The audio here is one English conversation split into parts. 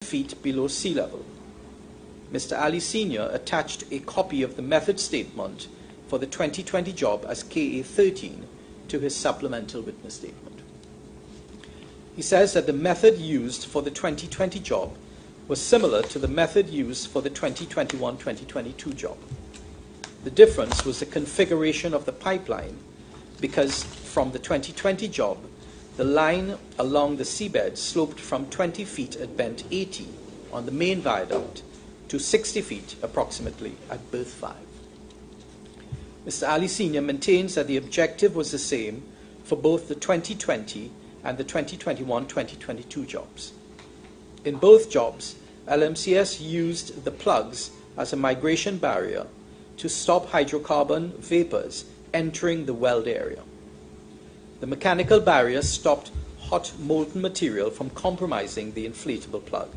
feet below sea level. Mr. Alley Sr. attached a copy of the method statement for the 2020 job as KA 13 to his supplemental witness statement. He says that the method used for the 2020 job was similar to the method used for the 2021-2022 job. The difference was the configuration of the pipeline, because from the 2020 job, the line along the seabed sloped from 20 feet at bent 80 on the main viaduct to 60 feet approximately at berth 5. Mr. Alley Sr. maintains that the objective was the same for both the 2020 and the 2021-2022 jobs. In both jobs, LMCS used the plugs as a migration barrier to stop hydrocarbon vapors entering the weld area. The mechanical barrier stopped hot molten material from compromising the inflatable plug.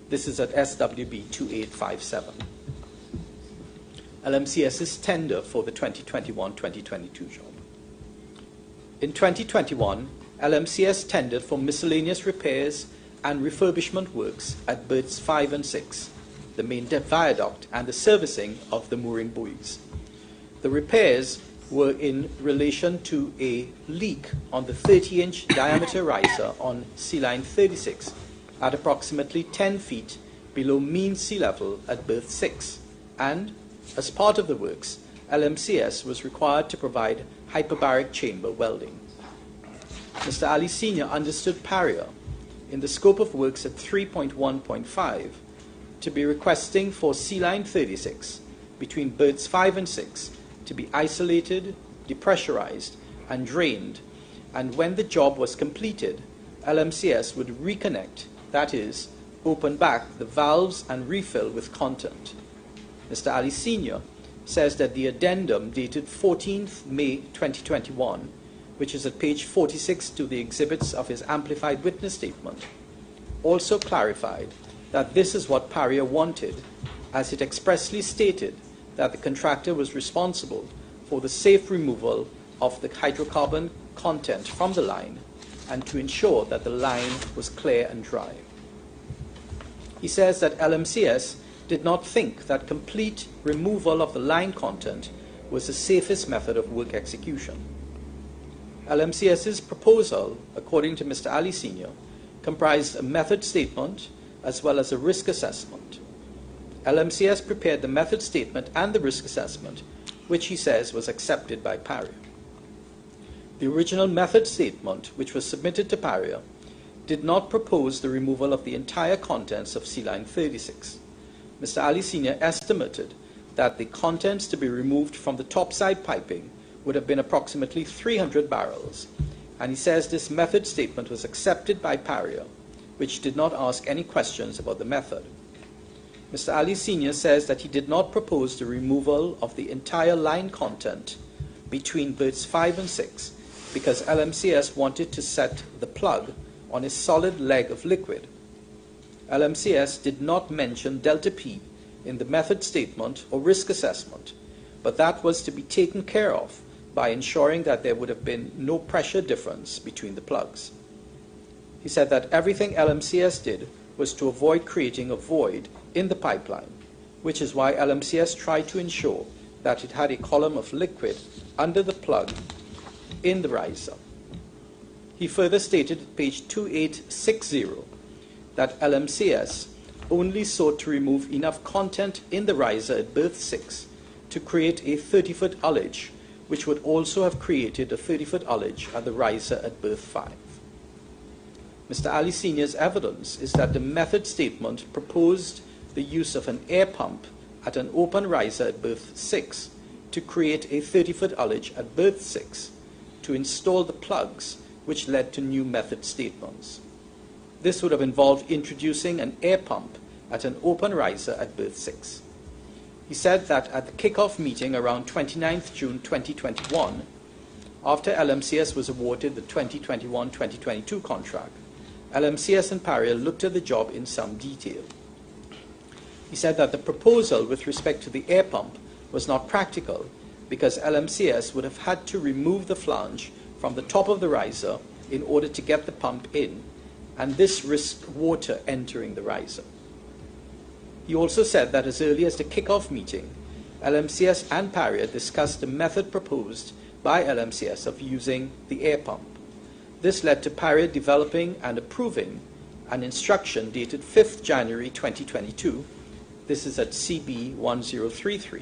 This is at SWB 2857. LMCS's tender for the 2021-2022 job. In 2021, LMCS tendered for miscellaneous repairs and refurbishment works at berths 5 and 6, the main viaduct, and the servicing of the mooring buoys. The repairs were in relation to a leak on the 30-inch diameter riser on sea line 36 at approximately 10 feet below mean sea level at berth 6, and as part of the works, LMCS was required to provide hyperbaric chamber welding. Mr. Alley Sr. understood Paria, in the scope of works at 3.1.5, to be requesting for sea line 36 between berths 5 and 6 to be isolated, depressurized, and drained, and when the job was completed, LMCS would reconnect, that is, open back the valves and refill with content. Mr. Alley Sr. says that the addendum dated 14th May 2021, which is at page 46 to the exhibits of his amplified witness statement, also clarified that this is what Paria wanted, as it expressly stated that the contractor was responsible for the safe removal of the hydrocarbon content from the line and to ensure that the line was clear and dry. He says that LMCS did not think that complete removal of the line content was the safest method of work execution. LMCS's proposal, according to Mr. Alley Sr., comprised a method statement as well as a risk assessment. LMCS prepared the method statement and the risk assessment, which he says was accepted by Paria. The original method statement, which was submitted to Paria, did not propose the removal of the entire contents of sea line 36. Mr. Alley Sr. estimated that the contents to be removed from the topside piping would have been approximately 300 barrels, and he says this method statement was accepted by Paria, which did not ask any questions about the method. Mr. Alley Sr. says that he did not propose the removal of the entire line content between berths 5 and 6 because LMCS wanted to set the plug on a solid leg of liquid. LMCS did not mention delta P in the method statement or risk assessment, but that was to be taken care of by ensuring that there would have been no pressure difference between the plugs. He said that everything LMCS did was to avoid creating a void in the pipeline, which is why LMCS tried to ensure that it had a column of liquid under the plug in the riser. He further stated at page 2860 that LMCS only sought to remove enough content in the riser at berth 6 to create a 30-foot ullage, which would also have created a 30-foot ullage at the riser at berth 5. Mr. Alley Sr.'s evidence is that the method statement proposed the use of an air pump at an open riser at berth 6 to create a 30-foot ullage at berth 6 to install the plugs, which led to new method statements. This would have involved introducing an air pump at an open riser at berth 6. He said that at the kickoff meeting around 29th June 2021, after LMCS was awarded the 2021-2022 contract, LMCS and Paria looked at the job in some detail. He said that the proposal with respect to the air pump was not practical because LMCS would have had to remove the flange from the top of the riser in order to get the pump in, and this risked water entering the riser. He also said that as early as the kick-off meeting, LMCS and Paria discussed the method proposed by LMCS of using the air pump. This led to Paria developing and approving an instruction dated 5th January 2022, this is at CB 1033,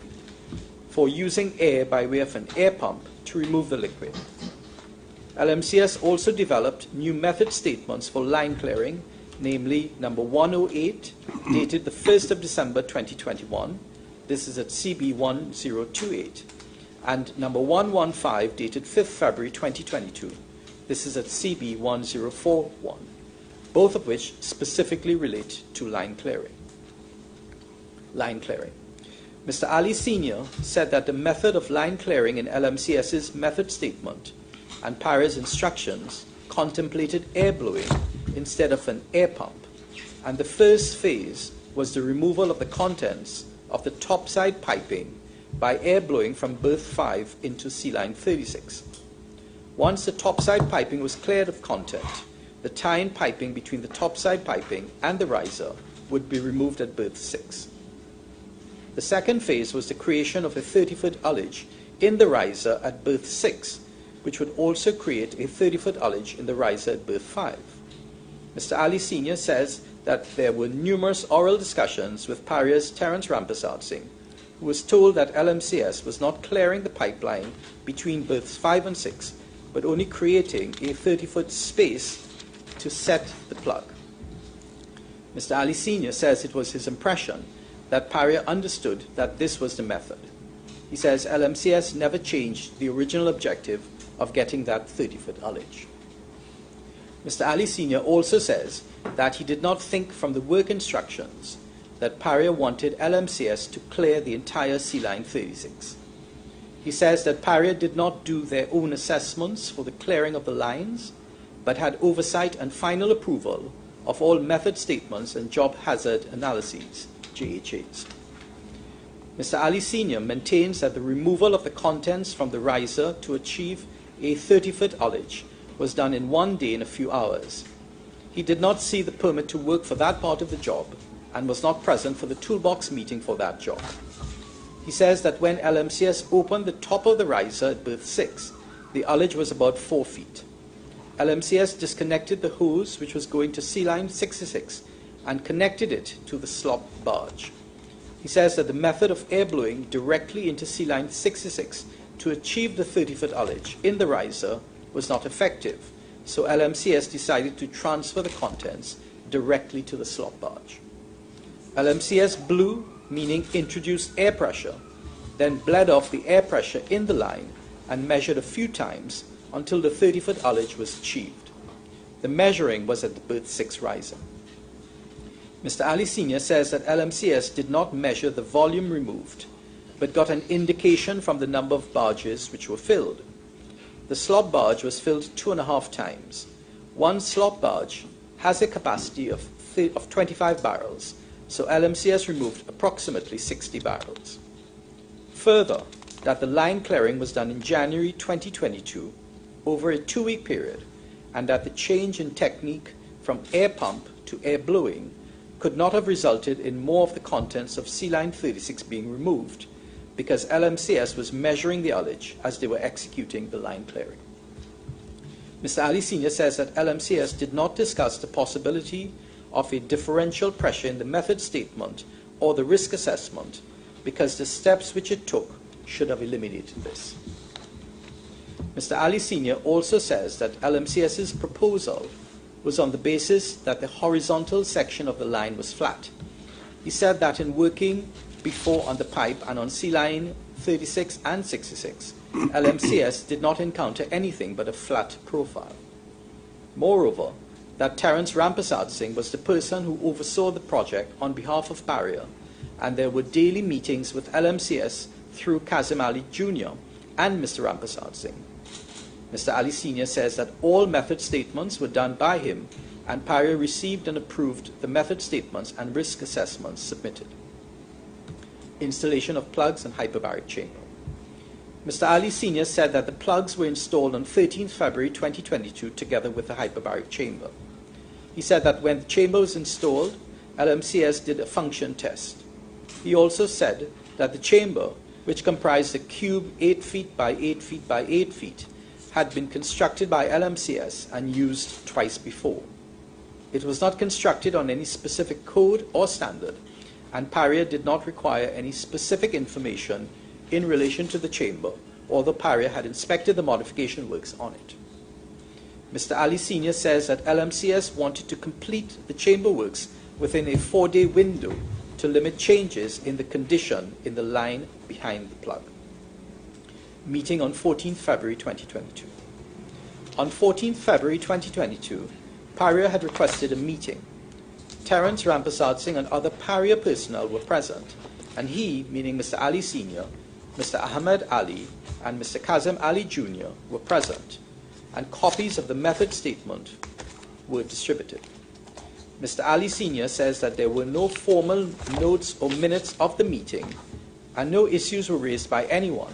for using air by way of an air pump to remove the liquid. LMCS also developed new method statements for line clearing, namely number 108, dated the 1st of December 2021, this is at CB 1028, and number 115, dated 5th February 2022, this is at CB 1041, both of which specifically relate to line clearing. Mr. Ali Sr. said that the method of line clearing in LMCS's method statement and Paria's instructions contemplated air blowing instead of an air pump, and the first phase was the removal of the contents of the topside piping by air blowing from berth 5 into sea line 36. Once the topside piping was cleared of content, the tie-in piping between the topside piping and the riser would be removed at berth 6. The second phase was the creation of a 30-foot ullage in the riser at berth 6, which would also create a 30-foot ullage in the riser at berth 5. Mr. Ali Sr. says that there were numerous oral discussions with Paria's Terence Rampersad Singh, who was told that LMCS was not clearing the pipeline between berths 5 and 6, but only creating a 30-foot space to set the plug. Mr. Ali Sr. says it was his impression that Paria understood that this was the method. He says LMCS never changed the original objective of getting that 30-foot ullage. Mr. Ali Sr. also says that he did not think from the work instructions that Paria wanted LMCS to clear the entire sea line 36. He says that Paria did not do their own assessments for the clearing of the lines, but had oversight and final approval of all method statements and job hazard analyses, JHAs. Mr. Ali Sr. maintains that the removal of the contents from the riser to achieve a 30-foot ullage was done in 1 day and a few hours. He did not see the permit to work for that part of the job and was not present for the toolbox meeting for that job. He says that when LMCS opened the top of the riser at berth 6, the ullage was about 4 feet. LMCS disconnected the hose which was going to sea line 66 and connected it to the slop barge. He says that the method of air blowing directly into sea line 66 to achieve the 30-foot ullage in the riser was not effective, so LMCS decided to transfer the contents directly to the slop barge. LMCS blew, meaning introduced air pressure, then bled off the air pressure in the line and measured a few times until the 30-foot ullage was achieved. The measuring was at the berth 6 riser. Mr. Ali Sr. says that LMCS did not measure the volume removed, but got an indication from the number of barges which were filled. The slop barge was filled 2.5 times. One slop barge has a capacity of 25 barrels, so LMCS removed approximately 60 barrels. Further, that the line clearing was done in January 2022 over a 2-week period, and that the change in technique from air pump to air blowing could not have resulted in more of the contents of sea line 36 being removed, because LMCS was measuring the ullage as they were executing the line clearing. Mr. Ali Sr. says that LMCS did not discuss the possibility of a differential pressure in the method statement or the risk assessment, because the steps which it took should have eliminated this. Mr. Ali Sr. also says that LMCS's proposal was on the basis that the horizontal section of the line was flat. He said that in working before on the pipe and on sea line 36 and 66, LMCS did not encounter anything but a flat profile. Moreover, that Terence Rampersad Singh was the person who oversaw the project on behalf of Paria, and there were daily meetings with LMCS through Kazim Ali Jr. and Mr. Rampersad Singh. Mr. Ali Sr. says that all method statements were done by him, and Paria received and approved the method statements and risk assessments submitted. Installation of plugs and hyperbaric chamber. Mr. Ali Sr. said that the plugs were installed on 13th February 2022 together with the hyperbaric chamber. He said that when the chamber was installed, LMCS did a function test. He also said that the chamber, which comprised a cube 8 feet by 8 feet by 8 feet, had been constructed by LMCS and used twice before. It was not constructed on any specific code or standard, and Paria did not require any specific information in relation to the chamber, although Paria had inspected the modification works on it. Mr. Ali Sr. says that LMCS wanted to complete the chamber works within a 4-day window to limit changes in the condition in the line behind the plug. Meeting on 14 February 2022. On 14 February 2022, Paria had requested a meeting. Terence Rampersad Singh and other Paria personnel were present, and he, meaning Mr. Ali Sr., Mr. Ahmed Ali, and Mr. Kazem Ali Jr. were present, and copies of the method statement were distributed. Mr. Ali Sr. says that there were no formal notes or minutes of the meeting, and no issues were raised by anyone,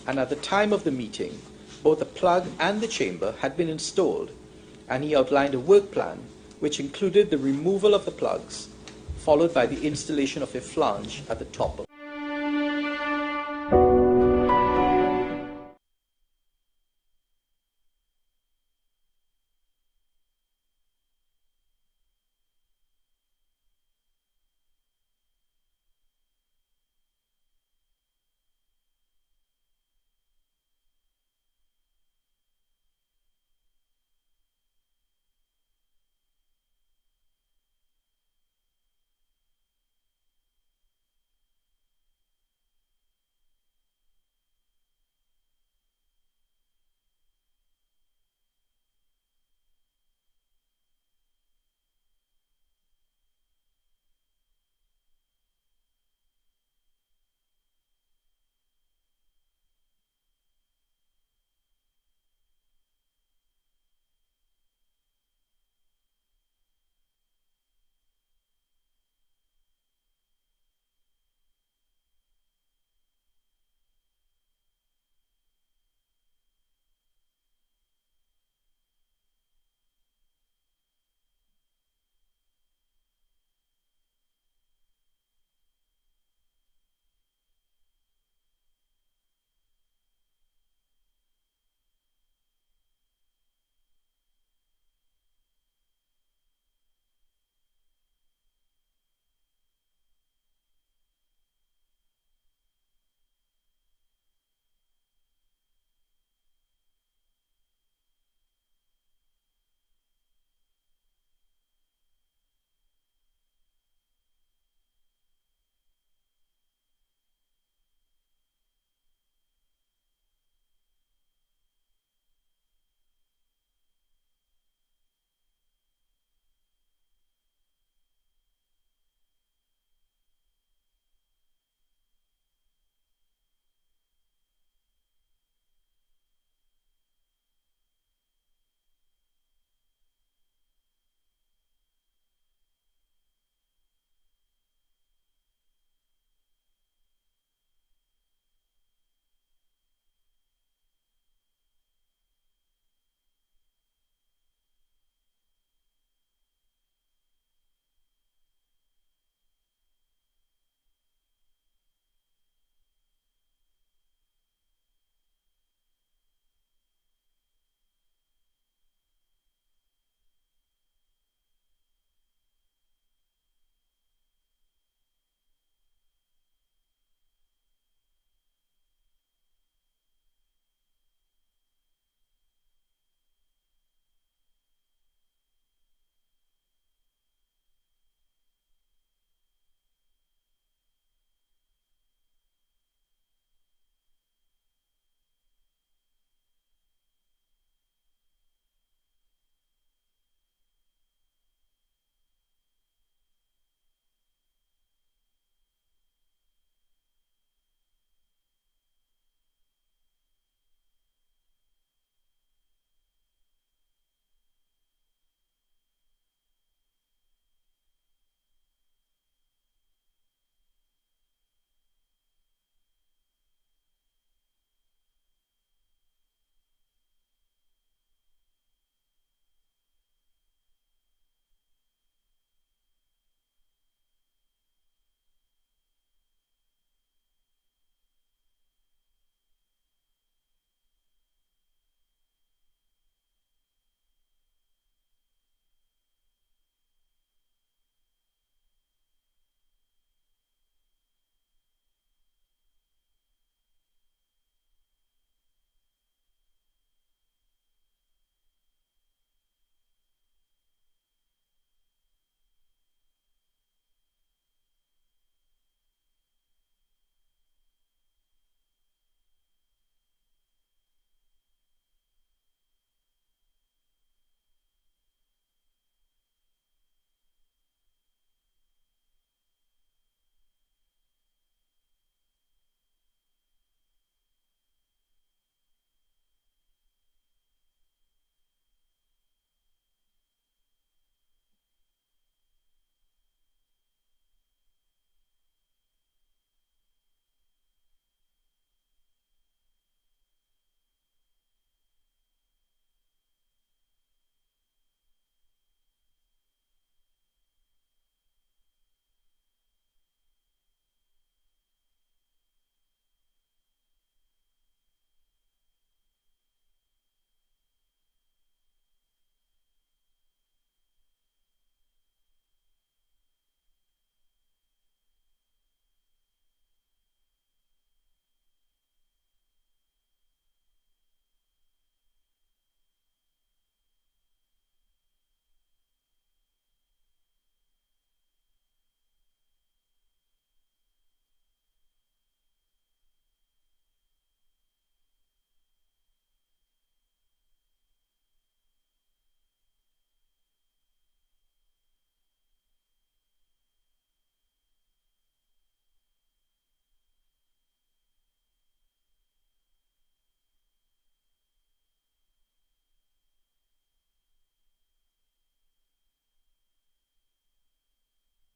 and at the time of the meeting, both the plug and the chamber had been installed, and he outlined a work plan which included the removal of the plugs, followed by the installation of a flange at the top of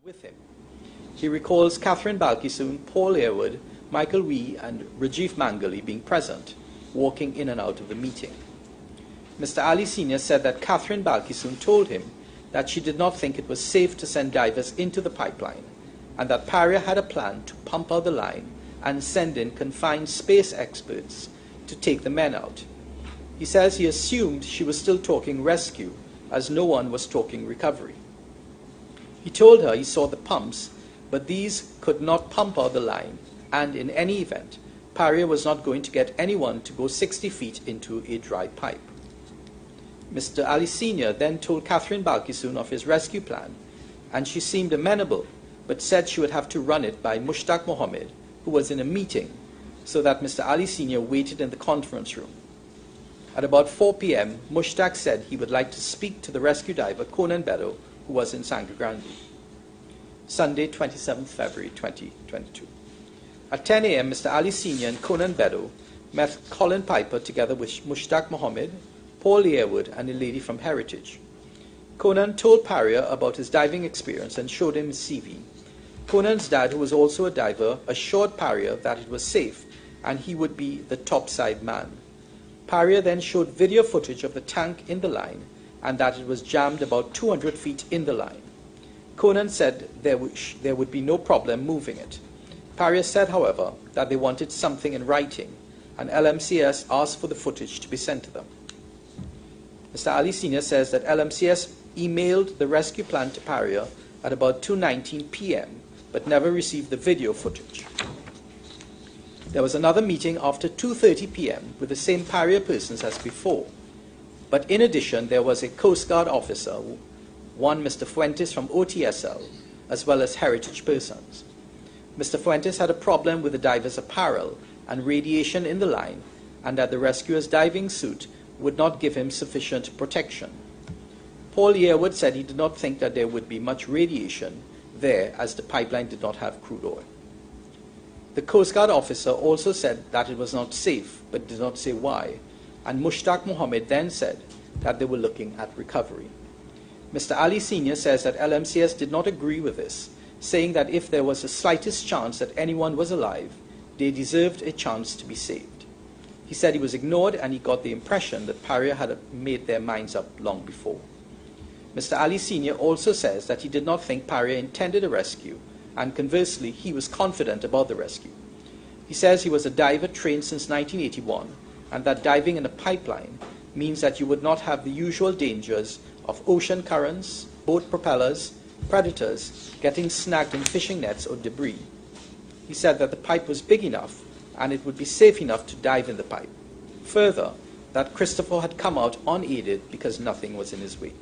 with him. He recalls Catherine Balkisoon, Paul Airwood, Michael Wee and Rajiv Mangali being present, walking in and out of the meeting. Mr. Ali Sr. said that Catherine Balkisoon told him that she did not think it was safe to send divers into the pipeline, and that Paria had a plan to pump out the line and send in confined space experts to take the men out. He says he assumed she was still talking rescue, as no one was talking recovery. He told her he saw the pumps, but these could not pump out the line, and in any event, Paria was not going to get anyone to go 60 feet into a dry pipe. Mr. Ali Sr. then told Catherine Balkisoon of his rescue plan, and she seemed amenable, but said she would have to run it by Mushtaq Mohammed, who was in a meeting, so that Mr. Ali Sr. waited in the conference room. At about 4 p.m., Mushtaq said he would like to speak to the rescue diver Conan Barrow, who was in Sangre Grande. Sunday, 27th February 2022. At 10 a.m., Mr. Ali Sr. and Conan Barrow met Colin Piper together with Mushtaq Mohammed, Paul Airwood and a lady from Heritage. Conan told Paria about his diving experience and showed him his CV. Conan's dad, who was also a diver, assured Paria that it was safe and he would be the topside man. Paria then showed video footage of the tank in the line and that it was jammed about 200 feet in the line. Conan said there would be no problem moving it. Paria said, however, that they wanted something in writing, and LMCS asked for the footage to be sent to them. Mr. Ali Sr. says that LMCS emailed the rescue plan to Paria at about 2:19 p.m., but never received the video footage. There was another meeting after 2:30 p.m. with the same Paria persons as before, but in addition there was a Coast Guard officer, one Mr. Fuentes from OTSL, as well as Heritage persons. Mr. Fuentes had a problem with the diver's apparel and radiation in the line, and that the rescuer's diving suit would not give him sufficient protection. Paul Airwood said he did not think that there would be much radiation there, as the pipeline did not have crude oil. The Coast Guard officer also said that it was not safe, but did not say why, and Mushtaq Mohammed then said that they were looking at recovery. Mr. Ali Sr. says that LMCS did not agree with this, saying that if there was the slightest chance that anyone was alive, they deserved a chance to be saved. He said he was ignored and he got the impression that Paria had made their minds up long before. Mr. Ali Sr. also says that he did not think Paria intended a rescue, and conversely, he was confident about the rescue. He says he was a diver trained since 1981, and that diving in a pipeline means that you would not have the usual dangers of ocean currents, boat propellers, predators, getting snagged in fishing nets or debris. He said that the pipe was big enough and it would be safe enough to dive in the pipe. Further, that Christopher had come out unaided because nothing was in his way.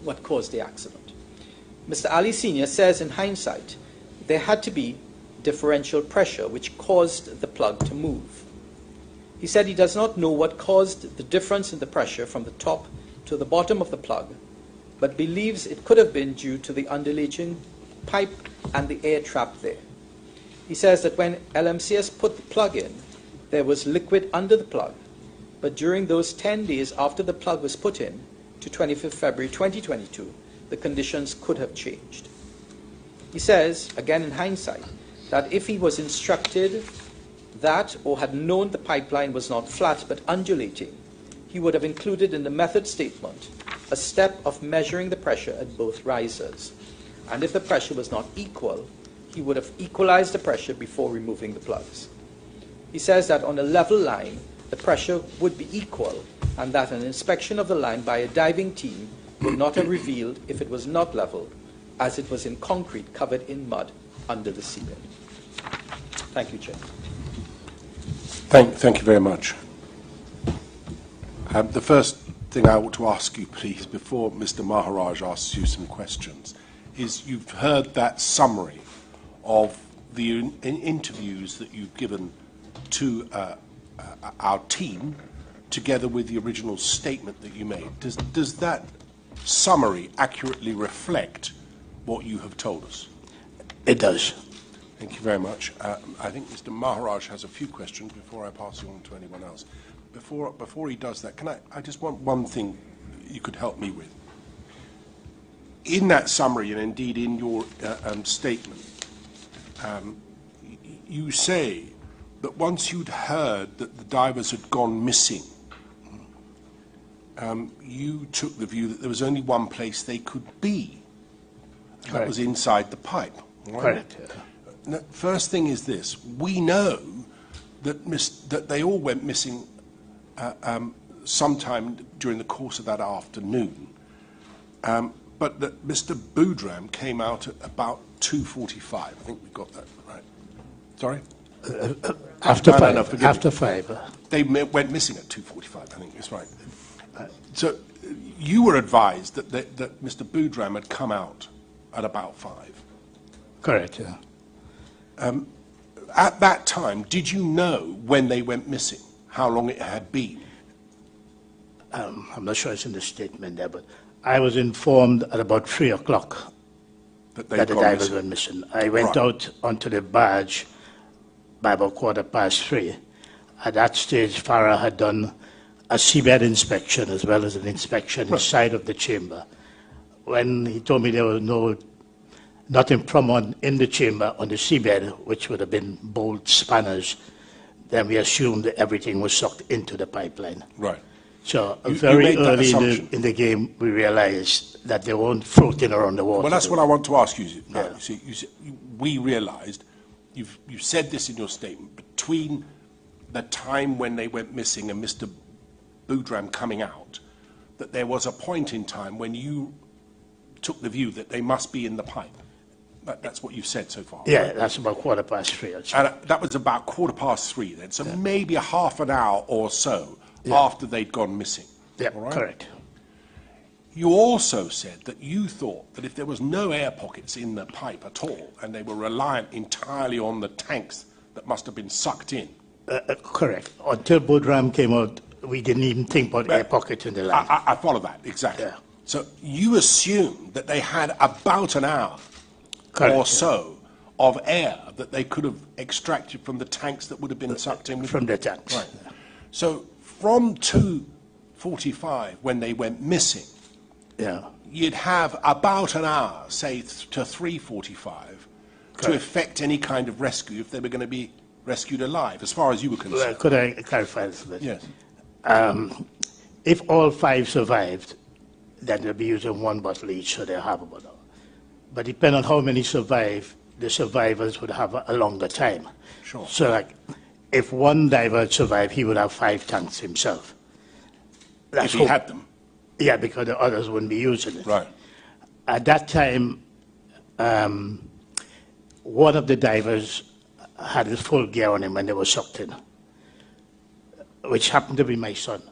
What caused the accident? Mr. Ali Sr. says in hindsight, there had to be differential pressure which caused the plug to move. He said he does not know what caused the difference in the pressure from the top to the bottom of the plug, but believes it could have been due to the undulating pipe and the air trap there. He says that when LMCS put the plug in, there was liquid under the plug, but during those 10 days after the plug was put in, to 25th February 2022, the conditions could have changed. He says, again in hindsight, that if he was instructed that or had known the pipeline was not flat but undulating, he would have included in the method statement a step of measuring the pressure at both risers, and if the pressure was not equal, he would have equalized the pressure before removing the plugs. He says that on a level line, the pressure would be equal, and that an inspection of the line by a diving team would not have revealed if it was not leveled, as it was in concrete covered in mud under the seabed. Thank you, Chair. Thank you very much. The first thing I want to ask you, please, before Mr. Maharaj asks you some questions, is you've heard that summary of the interviews that you've given to our team, together with the original statement that you made. Does that summary accurately reflect what you have told us? It does. Thank you very much. I think Mr. Maharaj has a few questions before I pass you on to anyone else. Before he does that, I just want one thing you could help me with. in that summary, and indeed in your statement, you say that once you'd heard that the divers had gone missing, you took the view that there was only one place they could be. And that was inside the pipe. Right? Correct. Now, first thing is this. We know that, that they all went missing sometime during the course of that afternoon, but that Mr. Boudram came out at about 2:45. I think we got that right. Sorry? After No, five. no, forgive After me. 5. They went missing at 2:45, I think that's right. So you were advised that, that Mr. Boudram had come out at about 5. Correct, yeah. At that time, did you know when they went missing, how long it had been? I'm not sure it's in the statement there, but I was informed at about 3 o'clock That that the gone divers missing? were missing. I went Right. out onto the barge by about 3:15. At that stage, Paria had done a seabed inspection as well as an inspection inside of the chamber. When he told me there was nothing from in the chamber on the seabed, which would have been bolt spanners, then we assumed that everything was sucked into the pipeline. Right. So You very made that early assumption. in the game, we realized that they weren't floating around the water. Well, that's what I want to ask you now. Yeah. You see, we realized, you've said this in your statement, between the time when they went missing and Mr. Boudram coming out, that there was a point in time when you took the view that they must be in the pipe. That's what you've said so far. Yeah, right? that's about 3:15. I'd say. And that was about 3:15 then, so maybe a half an hour or so after they'd gone missing. Yeah, all right? correct. You also said that you thought that if there was no air pockets in the pipe at all, and they were reliant entirely on the tanks that must have been sucked in. Correct. Until Boudram came out, we didn't even think about air pocket in the line. I follow that, exactly. Yeah. So you assumed that they had about an hour Correct, or yeah. so of air that they could have extracted from the tanks that would have been sucked in with From the tanks. Right. So from 2:45, when they went missing, Yeah. you'd have about an hour, say to 3:45, to Correct. effect any kind of rescue if they were going to be rescued alive, as far as you were Well, concerned. could I clarify this a bit? Yes. If all 5 survived, then they'll be using 1 bottle each, so they'll have about an hour. But depending on how many survive, the survivors would have a longer time. Sure. So, like, if one diver had survived, he would have 5 tanks himself. If he had them. Yeah, because the others wouldn't be using it. Right. At that time, one of the divers had his full gear on him when they were sucked in, which happened to be my son.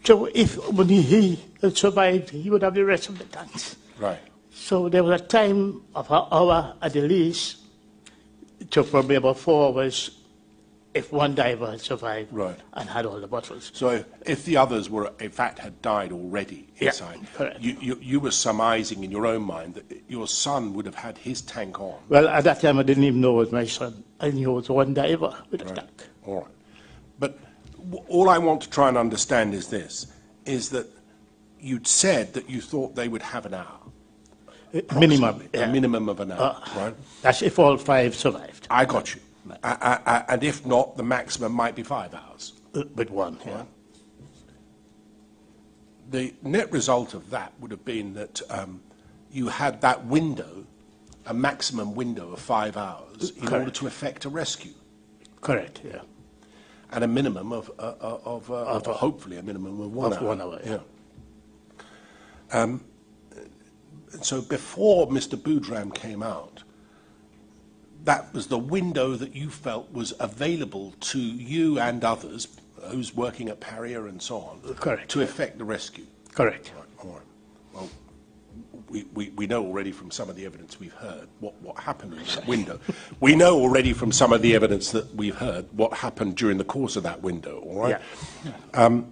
So if when he had survived, he would have the rest of the tanks. Right. So there was a time of an hour at the least. It took probably about 4 hours if one diver had survived Right. and had all the bottles. So if the others were, in fact, had died already Yeah, inside, correct. you were surmising in your own mind that your son would have had his tank on. Well, at that time, I didn't even know it was my son. I knew it was one diver with a tank. All right. But all I want to try and understand is this, is that you'd said that you thought they would have an hour. Minimum. approximately, Yeah. A minimum of an hour, right? That's if all 5 survived. I got you. And if not, the maximum might be 5 hours. With 1, yeah. The net result of that would have been that you had that window, a maximum window of 5 hours, in order Correct. to effect a rescue, Correct, yeah. and a minimum of hopefully a minimum of 1 Of hour. 1 hour, yeah. So before Mr. Boudram came out, that was the window that you felt was available to you and others, those working at Paria and so on, Correct. to effect the rescue. Correct. Right, all right. Well, we know already from some of the evidence we've heard what happened in that window. We know already from some of the evidence that we've heard what happened during the course of that window, all right? Yeah.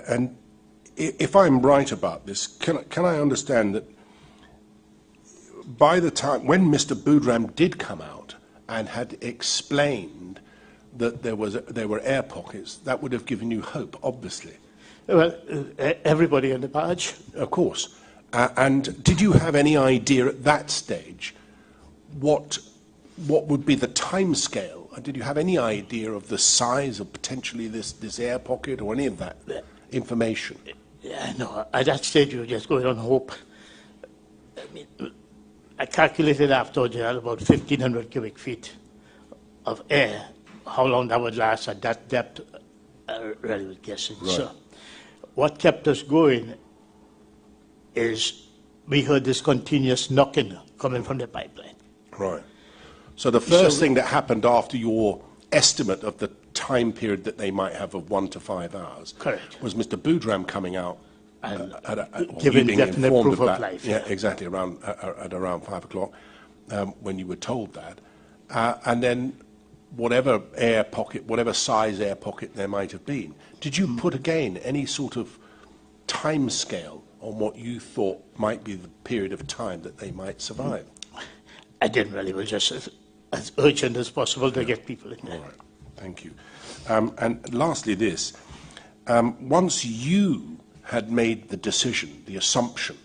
And if I'm right about this, can I understand that by the time, when Mr. Boudram did come out and had explained that there were air pockets, that would have given you hope, obviously. Well, everybody on the barge. Of course. And did you have any idea at that stage what would be the time scale? Did you have any idea of the size of potentially this air pocket or any of that information? Yeah, no, at that stage you were just going on hope. I mean, I calculated afterwards you had about 1,500 cubic feet of air. How long that would last at that depth, I really was guessing. Right. So what kept us going is we heard this continuous knocking coming from the pipeline. Right. So the first thing that happened after your estimate of the time period that they might have of 1 to 5 hours, correct, was Mr. Boudram coming out and giving definite proof of life. Yeah, exactly, at around 5 o'clock when you were told that. And then whatever air pocket, whatever size air pocket there might have been, did you put again any sort of time scale on what you thought might be the period of time that they might survive? I didn't really. It was just as urgent as possible to get people in there. All right, thank you. And lastly this, once you had made the decision, the assumption,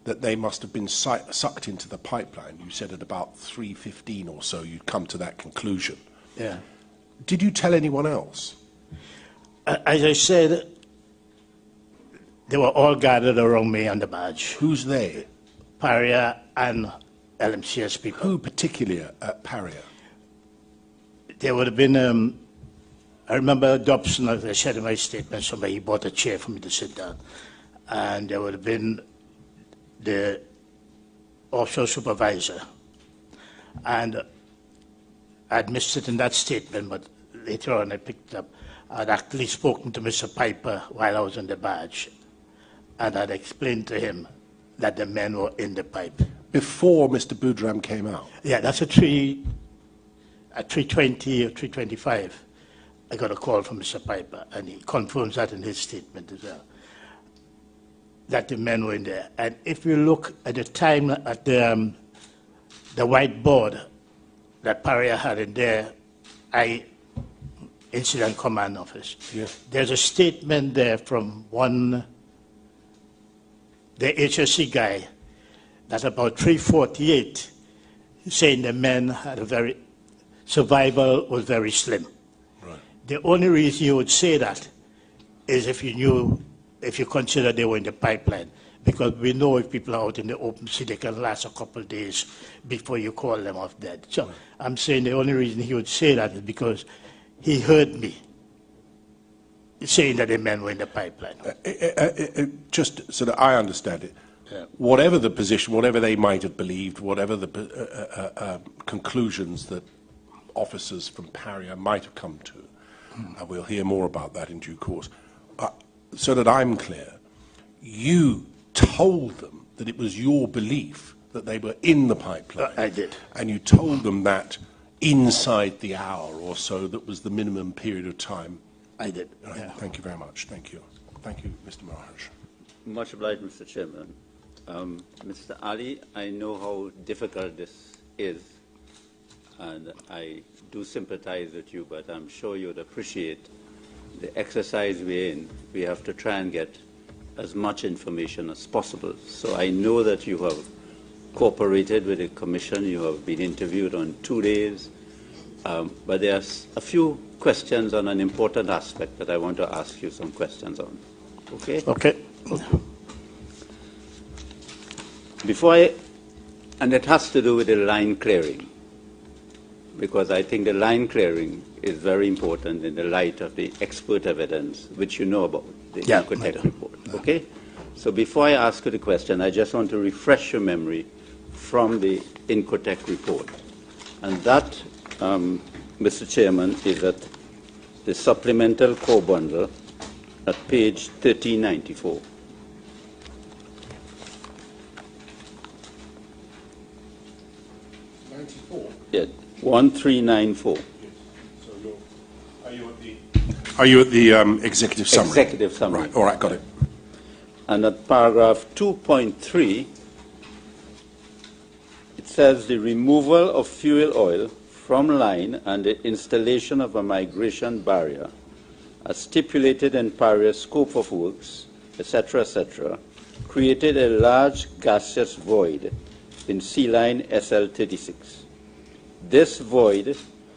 that they must have been sucked into the pipeline, you said at about 3:15 or so you'd come to that conclusion. Yeah. Did you tell anyone else? As I said, they were all gathered around me on the barge. Who's they? Paria and LMCS people. Who particularly at Paria? There would have been, I remember Dobson, as I said in my statement, somebody he bought a chair for me to sit down. And there would have been the offshore supervisor. And I'd missed it in that statement, but later on I picked it up. I'd actually spoken to Mr. Piper while I was on the barge. And I'd explained to him that the men were in the pipe. Before Mr. Boudram came out? Yeah, that's at 3:20 or 3:25. I got a call from Mr. Piper, and he confirms that in his statement as well, that the men were in there. And if you look at the time at the whiteboard that Paria had in there, Incident Command Office, there's a statement there from the HSC guy, that about 3:48, saying the men had survival was very slim. Right. The only reason you would say that is if you consider they were in the pipeline, because we know if people are out in the open sea, they can last a couple of days before you call them off dead. So right. I'm saying the only reason he would say that is because he heard me saying that the men were in the pipeline. Just so that I understand it, whatever the position, whatever they might have believed, whatever the conclusions that officers from Paria might have come to, we'll hear more about that in due course. So that I'm clear, you told them that it was your belief that they were in the pipeline. I did. And you told them that inside the hour or so that was the minimum period of time. I did. Right. Yeah. Thank you very much. Thank you. Thank you, Mr. Maharaj. Much obliged, Mr. Chairman. Mr. Ali, I know how difficult this is, and I do sympathize with you, but I'm sure you'd appreciate the exercise we're in. We have to try and get as much information as possible. So I know that you have cooperated with the Commission. You have been interviewed on 2 days. But there's a few questions on an important aspect that I want to ask you some questions on. Okay? Okay. And it has to do with the line clearing, because I think the line clearing is very important in the light of the expert evidence, which you know about, the Interconnection report. Okay? So before I ask you the question, I just want to refresh your memory from the Interconnection report. And that, Mr. Chairman, is at the supplemental core bundle at page 1394. Yeah, 1394. So are you at the executive summary? Executive summary. Right, all right, got it. And at paragraph 2.3, it says the removal of fuel oil from line and the installation of a migration barrier, as stipulated in Paria's scope of works, etc., created a large gaseous void in sea line SL36. This void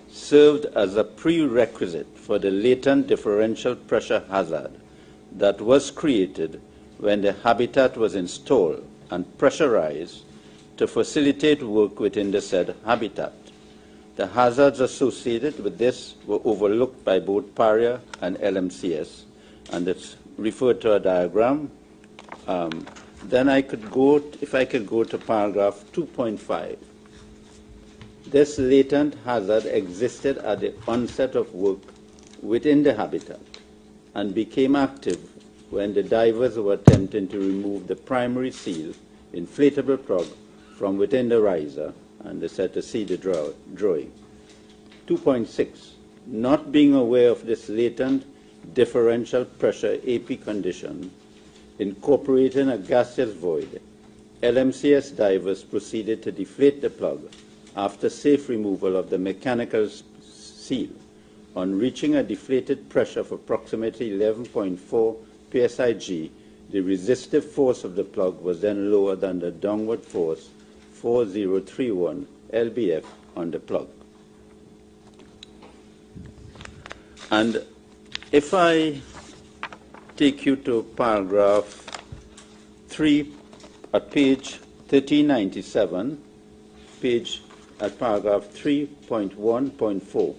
served as a prerequisite for the latent differential pressure hazard that was created when the habitat was installed and pressurized to facilitate work within the said habitat. The hazards associated with this were overlooked by both Paria and LMCS, and it's referred to a diagram. Then I could go, if I could go to paragraph 2.5. This latent hazard existed at the onset of work within the habitat and became active when the divers were attempting to remove the primary seal inflatable plug from within the riser, and they said to see the drawing. 2.6. Not being aware of this latent differential pressure AP condition, incorporating a gaseous void, LMCS divers proceeded to deflate the plug after safe removal of the mechanical seal. On reaching a deflated pressure of approximately 11.4 psig, the resistive force of the plug was then lower than the downward force 4031 lbf on the plug. And if I take you to paragraph 3 at page 1397, at paragraph 3.1.4,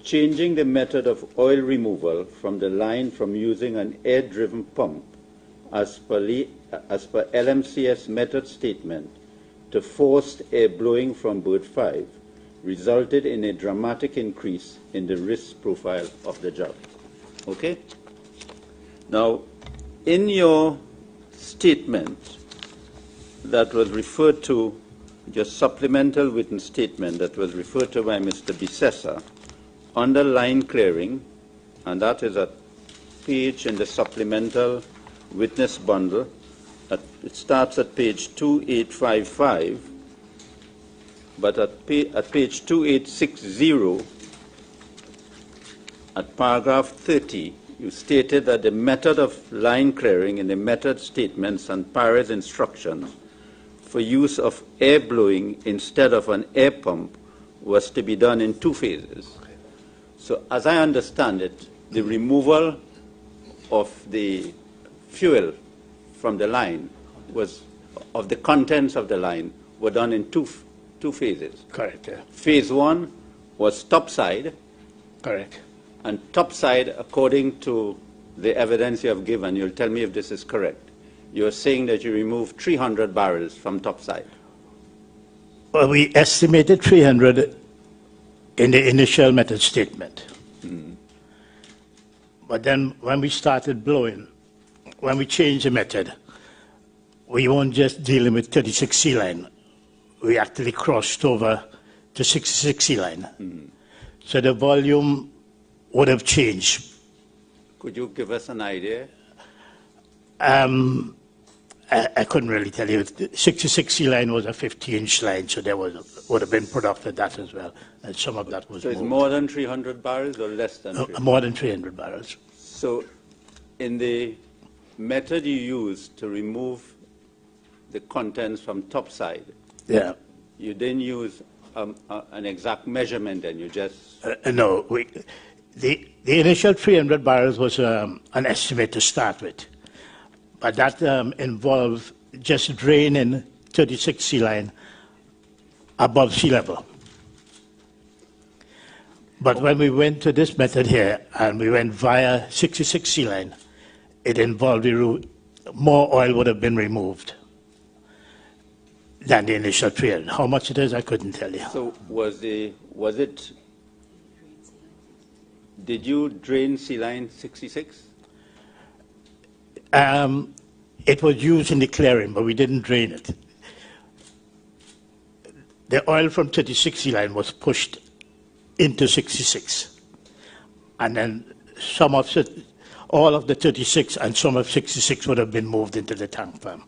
changing the method of oil removal from the line from using an air-driven pump as per LMCS method statement to forced air blowing from berth 5 resulted in a dramatic increase in the risk profile of the job. Okay? Now, in your statement that was referred to, your supplemental written statement that was referred to by Mr. Bisessa, under line clearing, and that is a page in the supplemental witness bundle. It starts at page 2855, but at page 2860, at paragraph 30, you stated that the method of line clearing in the method statements and Paria's instructions for use of air blowing instead of an air pump was to be done in 2 phases. So as I understand it, the removal of the fuel from the line was, of the contents of the line, were done in two phases. Correct, yeah. Phase 1 was topside. Correct. And topside, according to the evidence you have given, you'll tell me if this is correct. You're saying that you removed 300 barrels from topside. Well, we estimated 300 in the initial method statement. But then when we started blowing, when we changed the method, we weren't just dealing with 36 sea line. We actually crossed over to 66 sea line. So the volume would have changed. Could you give us an idea? I couldn't really tell you. 66 sea line was a 50-inch line, so there would have been product of that as well. And some of that was So it's moved. more than 300 barrels or less than 300? More than 300 barrels. So in the method you used to remove the contents from topside, Yeah. you didn't use an exact measurement, and you just... No, the initial 300 barrels was an estimate to start with. But that involved just draining 36 sea line above sea level. But when we went to this method here, and we went via 66 sea line, it involved the route, more oil would have been removed than the initial 300. How much it is, I couldn't tell you. So did you drain sea line 66? It was used in the clearing, but we didn't drain it. The oil from 36 sea line was pushed into 66. And then some of it, all of the 36 and some of 66 would have been moved into the tank farm.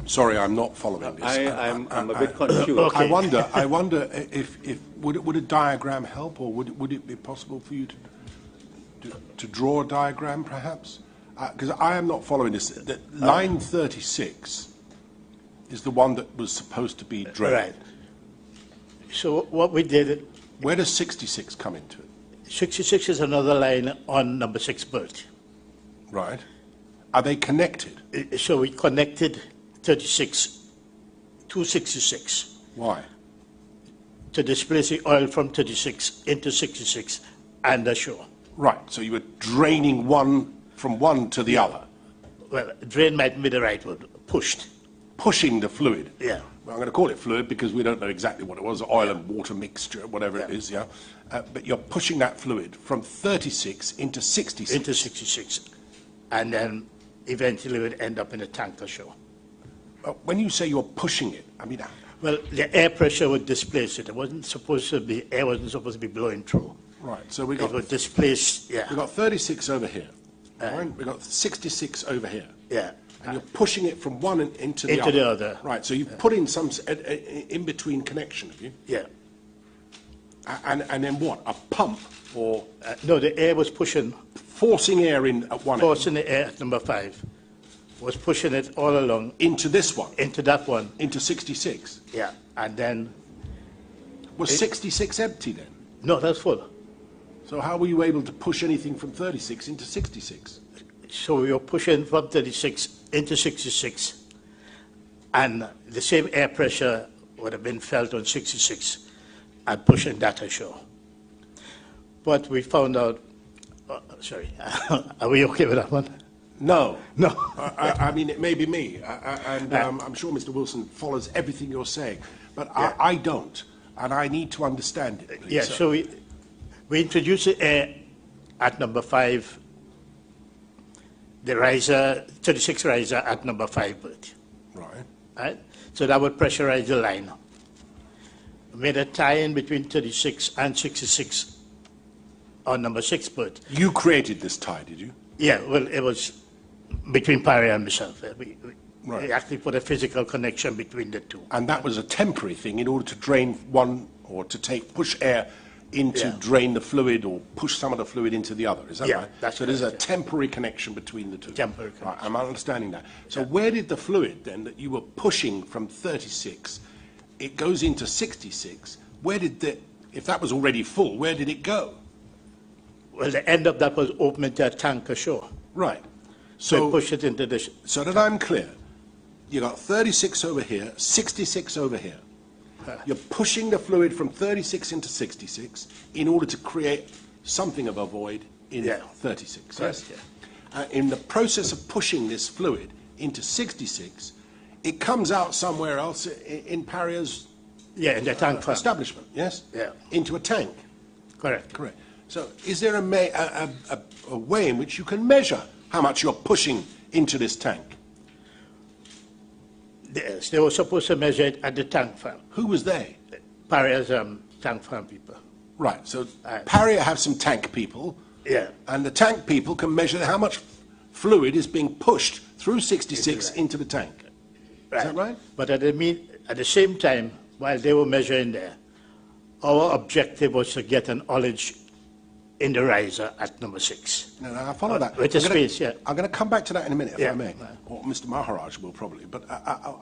Sorry, I'm not following this. I'm a bit confused. Okay. I wonder if would a diagram help, or would it be possible for you to draw a diagram, perhaps? Because I am not following this. Line 36 is the one that was supposed to be drained. Right. So what we did, Where does 66 come into it? 66 is another line on number 6 berth. Right. Are they connected? So we connected 36 to 66 Why? to displace the oil from 36 into 66 and ashore. Right. So you were draining one from one to the other, Well, drain might be the right word, pushed. pushing the fluid. Yeah. Well, I'm going to call it fluid because we don't know exactly what it was, oil and water mixture, whatever it is, yeah? But you're pushing that fluid from 36 into 66. Into 66. And then eventually it would end up in a tank ashore. When you say you're pushing it, I mean, Well, the air pressure would displace it. It wasn't supposed to be, air wasn't supposed to be blowing through. right, so we It got would displace, yeah, 36 over here, right? We got 66 over here. yeah. And you're pushing it from one into the Into other. the other. Right, so you've put in some in-between connection, have you? Yeah. And then what? A pump or No, the air was pushing, forcing air in at one end forcing the air at number 5, was pushing it all along into this one, into that one. into 66. Yeah. And then, Was 66 empty then? no, that's full. So how were you able to push anything from 36 into 66? So we were pushing from 36 into 66, and the same air pressure would have been felt on 66 and pushing that ashore. But we found out, sorry, are we okay with that one? No. No. I mean, it may be me, and I'm sure Mr. Wilson follows everything you're saying, but I don't, and I need to understand it, please. Yeah, so we introduced the air at number 5, the riser, 36 riser at number 5 berth. Right. Right? So that would pressurize the line. Made a tie-in between 36 and 66 on number 6 berth. You created this tie, did you? Yeah, well, it was between Paria and myself. Right. We actually put a physical connection between the two. And that was a temporary thing in order to drain one, or to push air into Yeah. drain the fluid, or push some of the fluid into the other. Is that Yeah, right? that's so there's a correct, yeah. temporary connection between the two. Temporary Right, connection. I'm understanding that. So where did the fluid then that you were pushing from 36, it goes into 66, where did if that was already full, where did it go? Well, the end of that was open into a tank ashore. Right. So we push it into the... So that I'm clear, you got 36 over here, 66 over here. You're pushing the fluid from 36 into 66 in order to create something of a void in 36. Yes, Yes? In the process of pushing this fluid into 66, it comes out somewhere else in Paria's Yeah, in the tank farm. establishment, yes? Yeah. Into a tank. Correct. Correct. So is there a way in which you can measure how much you're pushing into this tank? Yes, they were supposed to measure it at the tank farm. Who was they? Paria's tank farm people. Right, so Paria have some tank people, Yeah. and the tank people can measure how much fluid is being pushed through 66 Right. into the tank. Is that right? But at the same time, while they were measuring there, our objective was to get an ullage in the riser at number 6. No, I follow that. With the I'm gonna- space, yeah. I'm going to come back to that in a minute, if Yeah. I may. Or Mr. Maharaj will probably. But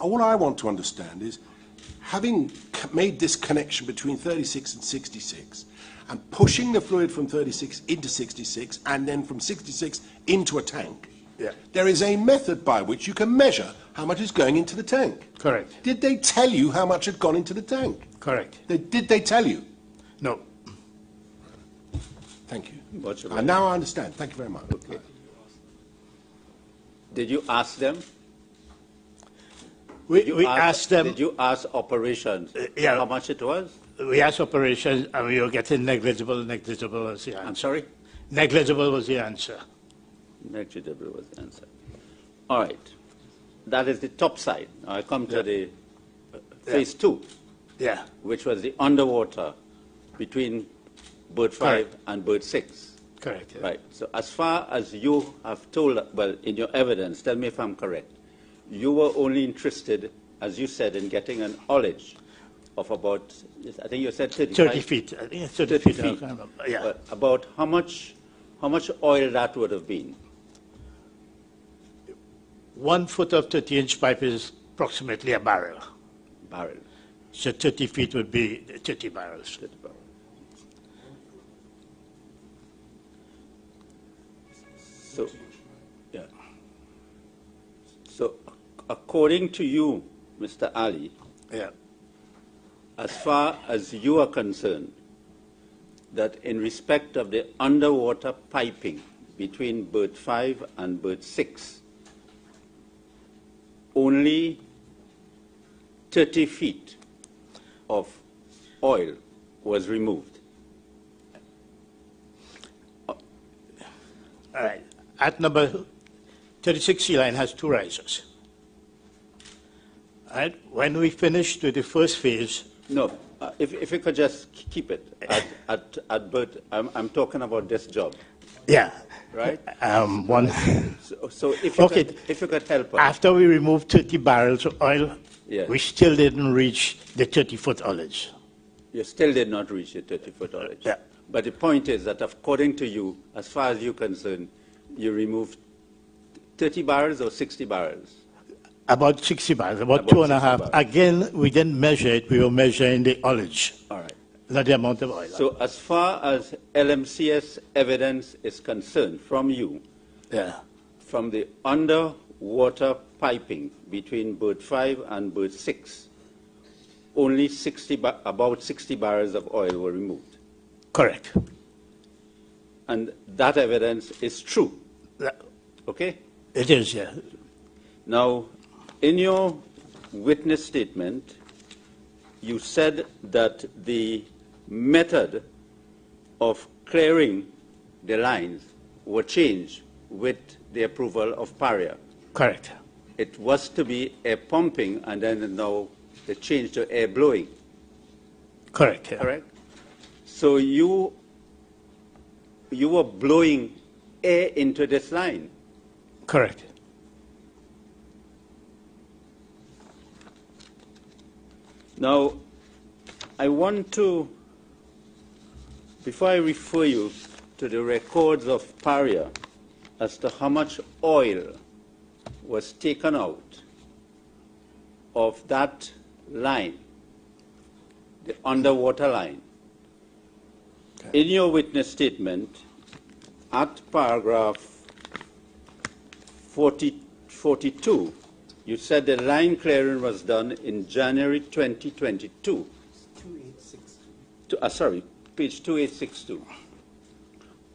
all I want to understand is, having made this connection between 36 and 66, and pushing the fluid from 36 into 66, and then from 66 into a tank, Yeah. there is a method by which you can measure how much is going into the tank. Correct. Did they tell you how much had gone into the tank? Correct. Did they tell you? No. Thank you. What's your And now I understand. Thank you very much. Okay. Did you ask them? We asked them, Did you ask operations yeah. how much it was? we asked operations, and we were getting negligible was the I'm answer. sorry? Negligible was the answer. Negligible was the answer. All right. That is the top side. Now I come to the phase 2, Yeah. which was the underwater between bird 5 and bird 6. Correct. Yeah. Right. So as far as you have told, well, in your evidence, tell me if I'm correct, you were only interested, as you said, in getting an ullage of about, I think you said 30 feet. I think it's 30 feet. I can't remember. Yeah. About how much oil that would have been? 1 foot of 30-inch pipe is approximately a barrel. Barrel. So 30 feet would be 30 barrels. 30 barrels. So, yeah. So, according to you, Mr. Ali, Yeah. as far as you are concerned, that in respect of the underwater piping between berth 5 and berth 6, only 30 feet of oil was removed. All right. At number 36, sea line has 2 risers. All right. When we finished with the first phase, No, if you could just keep it at berth, I'm talking about this job, yeah. right? One. So if you, Okay. if you could help us. After we removed 30 barrels of oil, Yes. we still didn't reach the 30-foot ullage. You still did not reach your 30-foot ullage. Yeah. But the point is that according to you, as far as you're concerned, you removed 30 barrels or 60 barrels? About 60 barrels, about About 2.5. 60 barrels. Again, we didn't measure it. We were measuring the ullage, All right. not the amount of oil. So as far as LMCS evidence is concerned from you, Yeah. from the underwater piping between berth 5 and berth 6, only about 60 barrels of oil were removed. Correct. And that evidence is true, That- okay? It is, yeah. Now, in your witness statement, you said that the method of clearing the lines were changed with the approval of Paria. Correct. It was to be air pumping, and then now they changed to air blowing, Correct, yeah. correct? So you were blowing air into this line. Correct. Now, I want to, before I refer you to the records of Paria as to how much oil was taken out of that line, the underwater line. In your witness statement, at paragraph 42, you said the line clearing was done in January 2022. 2862. Sorry, page 2862.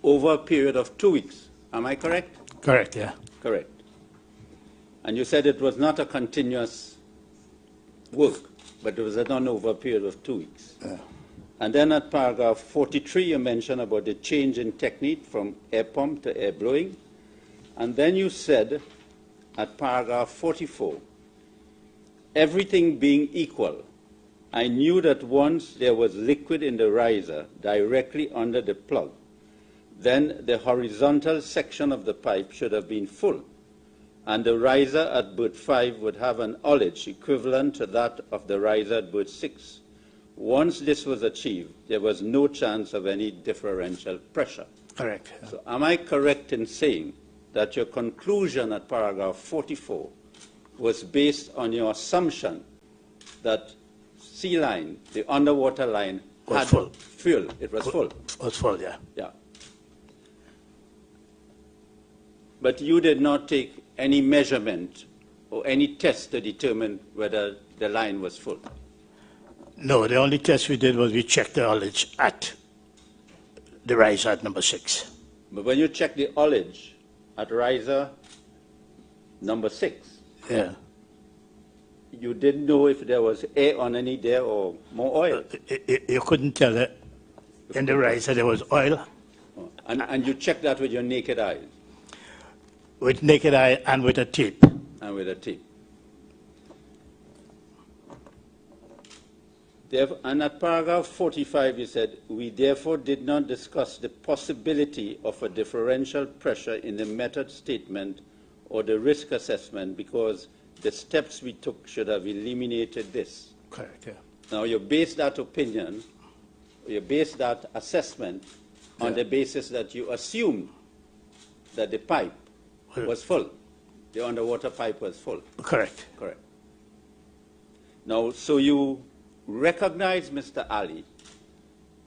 Over a period of 2 weeks. Am I correct? Correct, yeah. Correct. And you said it was not a continuous work, but it was done over a period of 2 weeks. Yeah. And then at paragraph 43, you mentioned about the change in technique from air pump to air blowing. And then you said at paragraph 44, everything being equal, I knew that once there was liquid in the riser directly under the plug, then the horizontal section of the pipe should have been full, and the riser at berth 5 would have an ullage equivalent to that of the riser at berth 6. Once this was achieved, there was no chance of any differential pressure. Correct. Yeah. So am I correct in saying that your conclusion at paragraph 44 was based on your assumption that sea line, the underwater line, Was had full. fuel? It was full. Was full, yeah. Yeah. But you did not take any measurement or any test to determine whether the line was full. No, the only test we did was we checked the ullage at the riser at number 6. But when you check the ullage at riser number 6, Yeah. you didn't know if there was air on any there or more oil. You couldn't tell it. In the riser there was oil And you checked that with your naked eyes with naked eye and with a tape. and with a tape. And at paragraph 45, you said, we therefore did not discuss the possibility of a differential pressure in the method statement or the risk assessment because the steps we took should have eliminated this. Correct, yeah. Now, you base that opinion, you base that assessment on the basis that you assumed that the pipe was full, the underwater pipe was full. Correct. Correct. Now, so you recognize, Mr. Ali,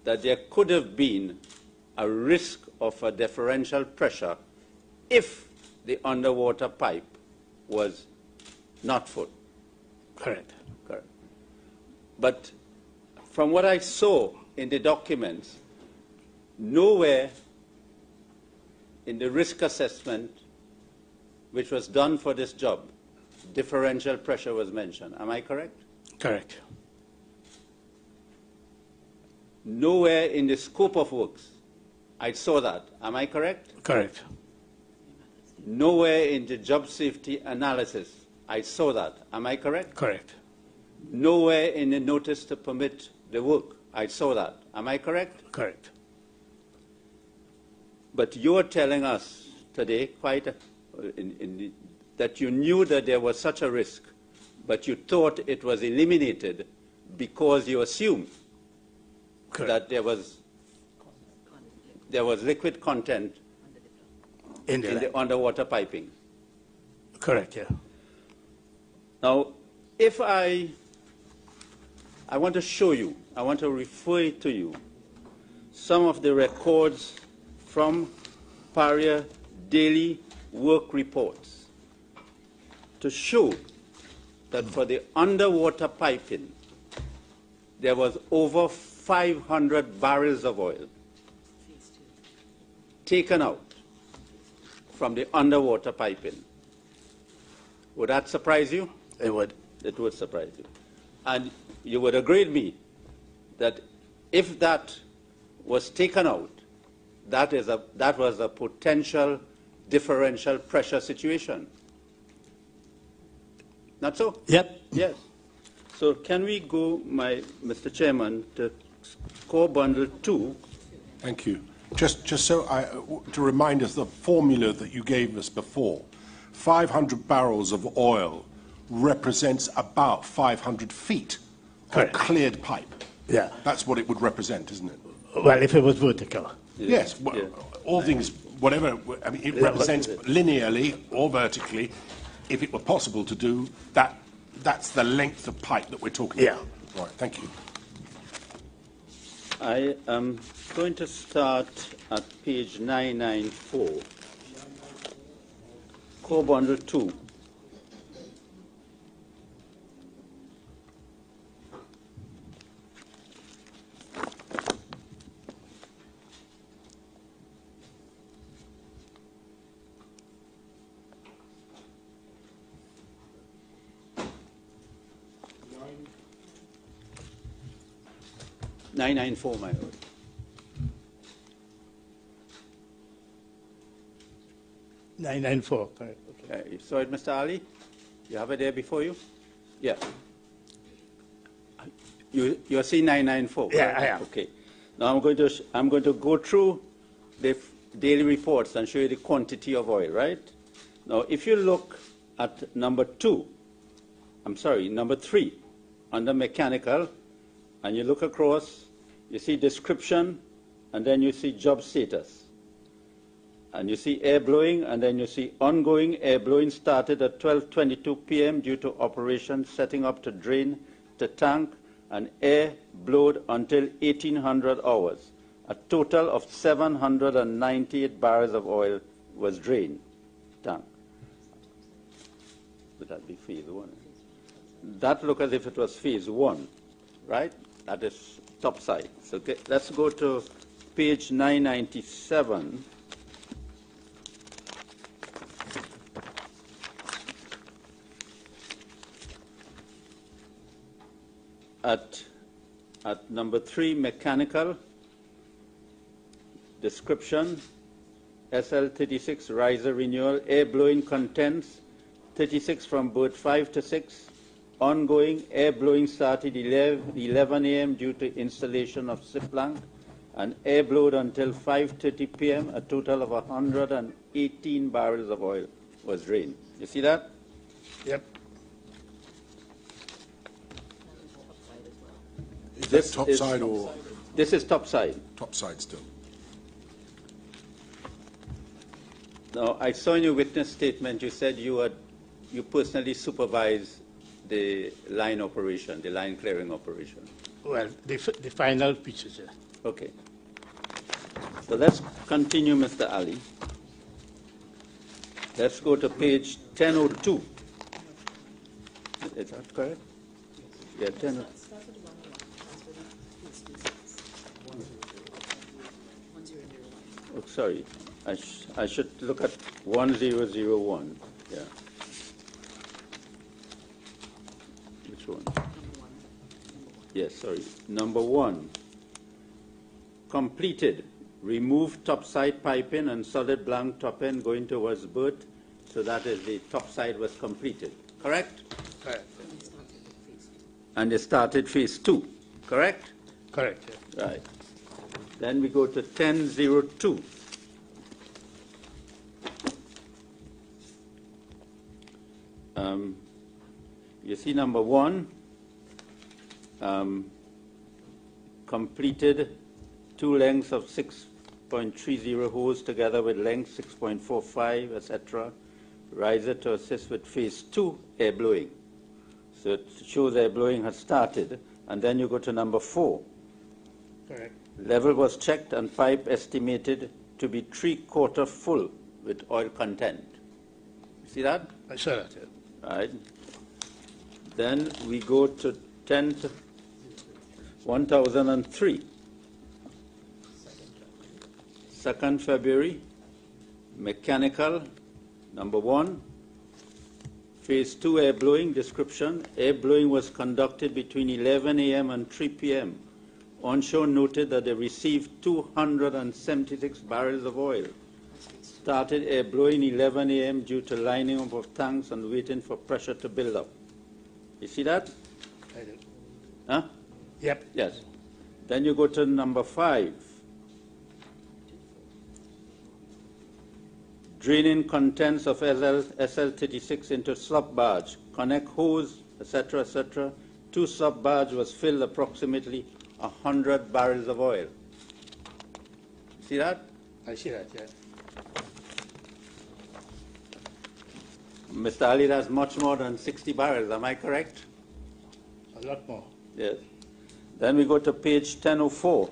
that there could have been a risk of a differential pressure if the underwater pipe was not full. Correct. Correct. But from what I saw in the documents, nowhere in the risk assessment which was done for this job, differential pressure was mentioned. Am I correct? Correct. Nowhere in the scope of works I saw that. Am I correct? Correct. Nowhere in the job safety analysis I saw that. Am I correct? Correct. Nowhere in the notice to permit the work I saw that. Am I correct? Correct. But you're telling us today that you knew that there was such a risk, but you thought it was eliminated because you assumed that there was liquid content in the underwater piping. Correct, yeah. Now, if I want to show you, I want to refer to you some of the records from Paria daily work reports to show that for the underwater piping, there was over 500 barrels of oil taken out from the underwater piping. Would that surprise you? It would. It would surprise you. And you would agree with me that if that was taken out, that was a potential differential pressure situation. Not so? Yep. Yes. So can we go, Mr. Chairman, to core bundle 2? Thank you. Just so to remind us the formula that you gave us before, 500 barrels of oil represents about 500 feet of cleared pipe. Yeah. That's what it would represent, isn't it? Well, if it was vertical. Yes. Well, all things, whatever, I mean, it represents linearly or vertically. If it were possible to do that, that's the length of pipe that we're talking about. Right, thank you. I am going to start at page 994, core bundle 2. My lord. 994, correct. Okay. You saw it, Mr. Ali? You have it there before you? Yeah. You're seeing 994? Yeah, I am. Okay. Now I'm going to go through the daily reports and show you the quantity of oil, right? Now, if you look at number 3, under mechanical, and you look across, you see description, and then you see job status. And you see air blowing, and then you see ongoing air blowing started at 12:22 p.m. due to operation setting up to drain the tank, and air blowed until 1800 hours. A total of 798 barrels of oil was drained. Tank. Would that be phase 1? That looked as if it was phase 1, right? That is top side. So let's go to page 997. At number 3, mechanical, description, SL36 riser renewal, air blowing contents, 36 from berth 5 to 6, ongoing air blowing started 11 a.m. due to installation of SIP plank, and air blowed until 5:30 p.m. A total of 118 barrels of oil was drained. You see that? Yep. This topside or This is topside. topside still? Now, I saw in your witness statement you said you personally supervise the line operation, the line clearing operation. Well, the final pieces, yeah. Okay. So let's continue, Mr. Ali. Let's go to page 1002. Is that correct? Yeah, 1002. Oh, sorry. I should look at 1001. Yeah. Which one? Yes, sorry. Number 1. Completed. Remove topside piping and solid blank top end going towards berth. So that is the topside was completed. Correct? Correct. And they started phase 2. Correct? Correct, yeah. Right. Then we go to 1002. You see number 1, completed 2 lengths of 6.30 hose together with length 6.45, etc. Riser to assist with phase 2 air blowing. So it shows air blowing has started. And then you go to number 4. Correct. Level was checked and pipe estimated to be 3/4 full with oil content. See that? I saw that, yeah. Right. Then we go to 1003. 2nd February, mechanical, number 1. Phase 2 air blowing description. Air blowing was conducted between 11 a.m. and 3 p.m. Onshore noted that they received 276 barrels of oil. Started air blowing 11 a.m. due to lining up of tanks and waiting for pressure to build up. You see that? I do. Huh? Yep. Yes. Then you go to number 5. Draining contents of SL36 into slop barge. Connect hose, etc., etc. 2 slop barge was filled approximately 100 barrels of oil. See that? I see that, yeah. Mr. Ali, that's much more than 60 barrels. Am I correct? A lot more. Yes. Then we go to page 1004.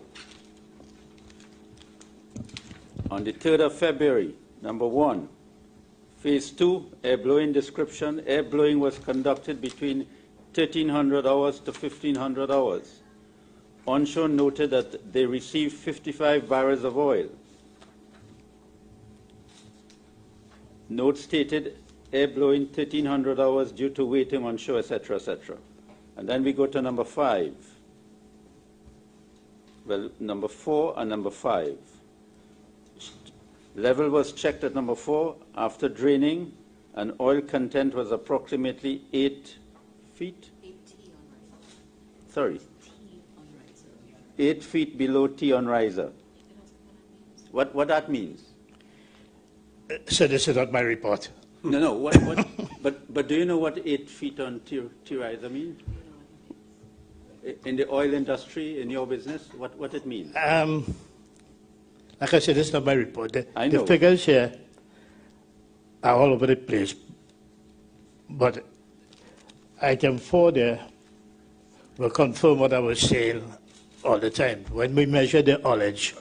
On the 3rd of February, number 1, phase 2, air blowing description. Air blowing was conducted between 1300 hours to 1500 hours. Onshore noted that they received 55 barrels of oil. Note stated air blowing 1300 hours due to waiting on shore, etc., etc. And then we go to number 5. Well, number 4 and number 5. Level was checked at number 4 after draining, and oil content was approximately 8 feet. 8 feet below T on riser. What that means? So this is not my report. No. But do you know what 8 feet on T riser means? In the oil industry, in your business, what it means? Like I said, this is not my report. I know. The figures here are all over the place. But item 4 there will confirm what I was saying all the time. When we measure the ullage,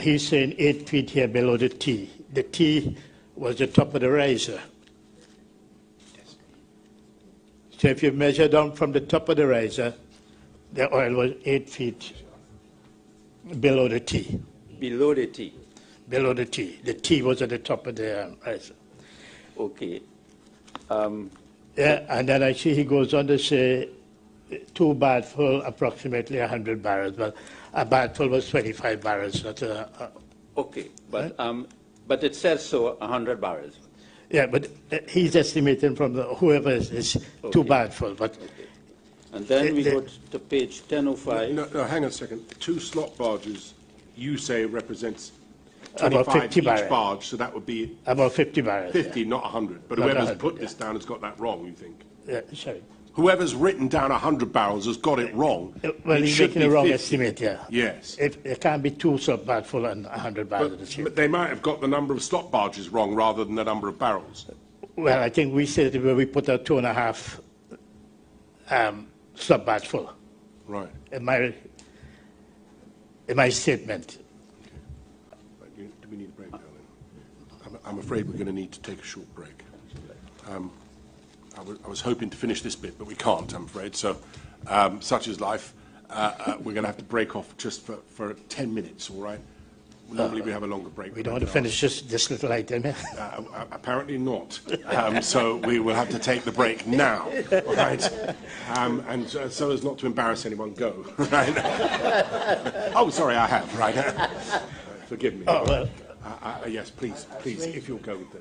he's saying 8 feet here below the T. The T was the top of the riser. So if you measure down from the top of the riser, the oil was 8 feet below the T. Below the T. Below the T. The T was at the top of the riser. Okay. Yeah, and then I see he goes on to say 2 bath full, approximately 100 barrels. Well, a bath full was 25 barrels. Not okay, but it says so 100 barrels. Yeah, but he's estimating from whoever is Okay. 2 bath full. But Okay. And then we go to page 1005. No, hang on a second. 2 slot barges, you say represents About 25 50 each barrels. barge, so that would be about 50 barrels. 50, not 100. But Not whoever's 100, put this down has got that wrong, you think? Yeah, sorry. whoever's written down 100 barrels has got it wrong. Well, It he's should making a be wrong 50. estimate, yeah. Yes. It can't be 2 sub-barge full and 100 barrels of the chamber. But they might have got the number of stop barges wrong rather than the number of barrels. Well, I think we said where we put a 2.5 sub-barge full Right. in my statement. Do we need a break, darling? I'm afraid we're going to need to take a short break. I was hoping to finish this bit, but we can't, I'm afraid. So, such is life. We're going to have to break off just for 10 minutes, all right? Normally we have a longer break. We don't want to finish just this little item here. Apparently not. So we will have to take the break now, all right? And so as not to embarrass anyone, go, right? Oh, sorry, I have, right? Forgive me. Oh, well. Yes, please, if you'll go with the...